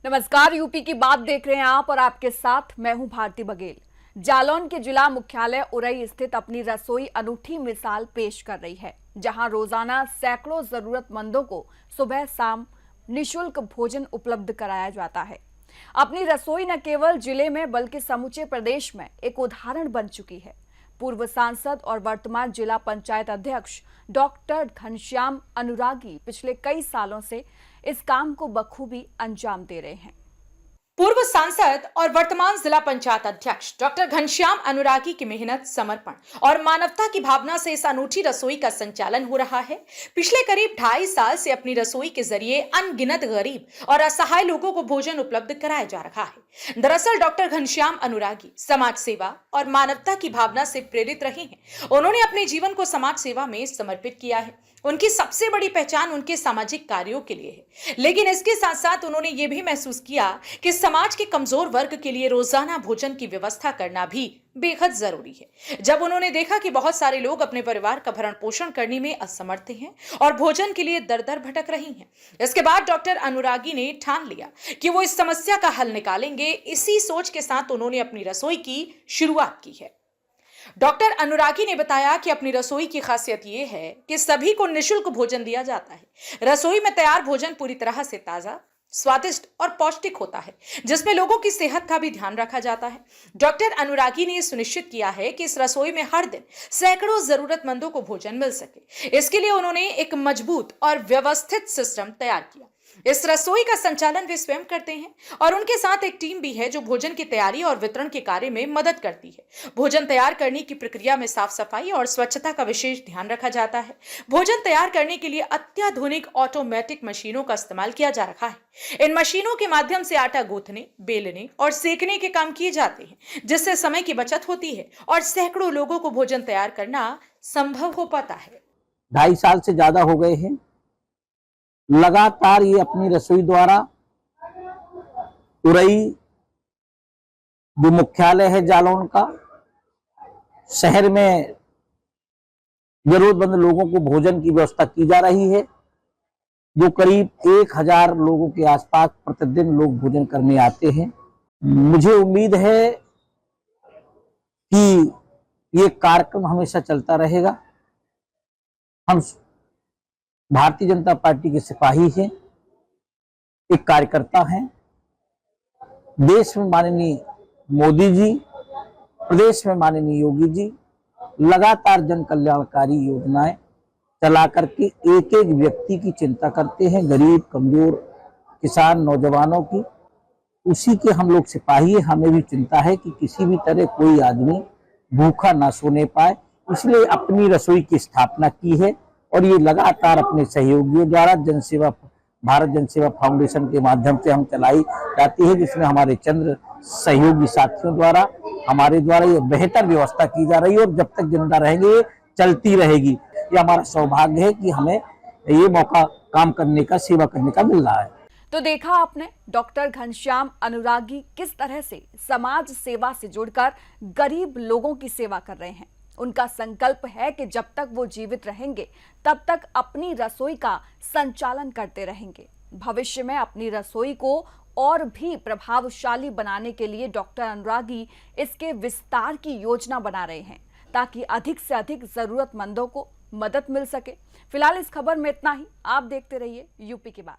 नमस्कार, यूपी की बात देख रहे हैं आप और आपके साथ मैं हूं भारती बघेल। जालौन के जिला मुख्यालय उरई स्थित अपनी रसोई अनूठी मिसाल पेश कर रही है, जहां रोजाना सैकड़ों जरूरतमंदों को सुबह शाम निःशुल्क भोजन उपलब्ध कराया जाता है। अपनी रसोई न केवल जिले में बल्कि समूचे प्रदेश में एक उदाहरण बन चुकी है। पूर्व सांसद और वर्तमान जिला पंचायत अध्यक्ष डॉक्टर घनश्याम अनुरागी पिछले कई सालों से इस काम को बखूबी अंजाम दे रहे हैं। पूर्व सांसद और वर्तमान जिला पंचायत अध्यक्ष डॉक्टर घनश्याम अनुरागी की मेहनत, समर्पण और मानवता की भावना से इस अनूठी रसोई का संचालन हो रहा है। पिछले करीब 2.5 साल से अपनी रसोई के जरिए अनगिनत गरीब और असहाय लोगों को भोजन उपलब्ध कराया जा रहा है। दरअसल डॉक्टर घनश्याम अनुरागी समाज सेवा और मानवता की भावना से प्रेरित रहे हैं। उन्होंने अपने जीवन को समाज सेवा में समर्पित किया है। उनकी सबसे बड़ी पहचान उनके सामाजिक कार्यों के लिए है, लेकिन इसके साथ साथ उन्होंने ये भी महसूस किया कि समाज के कमजोर वर्ग के लिए रोजाना भोजन की व्यवस्था करना भी बेहद जरूरी है। जब उन्होंने देखा कि बहुत सारे लोग अपने परिवार का भरण पोषण करने में असमर्थ हैं और भोजन के लिए दर दर भटक रही हैं, इसके बाद डॉक्टर अनुरागी ने ठान लिया कि वो इस समस्या का हल निकालेंगे। इसी सोच के साथ उन्होंने अपनी रसोई की शुरुआत की है। डॉक्टर अनुरागी ने बताया कि अपनी रसोई की खासियत यह है कि सभी को निःशुल्क भोजन दिया जाता है। रसोई में तैयार भोजन पूरी तरह से ताजा, स्वादिष्ट और पौष्टिक होता है, जिसमें लोगों की सेहत का भी ध्यान रखा जाता है। डॉक्टर अनुरागी ने सुनिश्चित किया है कि इस रसोई में हर दिन सैकड़ों जरूरतमंदों को भोजन मिल सके। इसके लिए उन्होंने एक मजबूत और व्यवस्थित सिस्टम तैयार किया। इस रसोई का संचालन वे स्वयं करते हैं और उनके साथ एक टीम भी है जो भोजन की तैयारी और वितरण के कार्य में मदद करती है। भोजन तैयार करने की प्रक्रिया में साफ सफाई और स्वच्छता का विशेष ध्यान रखा जाता है। भोजन तैयार करने के लिए अत्याधुनिक ऑटोमेटिक मशीनों का इस्तेमाल किया जा रहा है। इन मशीनों के माध्यम से आटा गूंथने, बेलने और सेकने के काम किए जाते हैं, जिससे समय की बचत होती है और सैकड़ों लोगों को भोजन तैयार करना संभव हो पाता है। 2.5 साल से ज्यादा हो गए हैं लगातार ये अपनी रसोई द्वारा उरई जो मुख्यालय है जालौन का, शहर में जरूरतमंद लोगों को भोजन की व्यवस्था की जा रही है। जो करीब 1000 लोगों के आसपास प्रतिदिन लोग भोजन करने आते हैं। मुझे उम्मीद है कि ये कार्यक्रम हमेशा चलता रहेगा। हम भारतीय जनता पार्टी के सिपाही हैं, एक कार्यकर्ता हैं। देश में माननीय मोदी जी, प्रदेश में माननीय योगी जी लगातार जन कल्याणकारी योजनाएं चला करके एक एक व्यक्ति की चिंता करते हैं, गरीब, कमजोर, किसान, नौजवानों की। उसी के हम लोग सिपाही हैं। हमें भी चिंता है कि किसी भी तरह कोई आदमी भूखा ना सोने पाए, इसलिए अपनी रसोई की स्थापना की है और ये लगातार अपने सहयोगियों द्वारा भारत जन सेवा फाउंडेशन के माध्यम से हम चलाई जाती है, जिसमें हमारे चंद्र सहयोगी साथियों द्वारा हमारे द्वारा ये बेहतर व्यवस्था की जा रही है और जब तक जिंदा रहेंगे ये चलती रहेगी। ये हमारा सौभाग्य है कि हमें ये मौका काम करने का, सेवा करने का मिल रहा है। तो देखा आपने डॉक्टर घनश्याम अनुरागी किस तरह से समाज सेवा से जुड़कर गरीब लोगों की सेवा कर रहे हैं। उनका संकल्प है कि जब तक वो जीवित रहेंगे तब तक अपनी रसोई का संचालन करते रहेंगे। भविष्य में अपनी रसोई को और भी प्रभावशाली बनाने के लिए डॉक्टर अनुरागी इसके विस्तार की योजना बना रहे हैं, ताकि अधिक से अधिक जरूरतमंदों को मदद मिल सके। फिलहाल इस खबर में इतना ही। आप देखते रहिए यूपी की बात।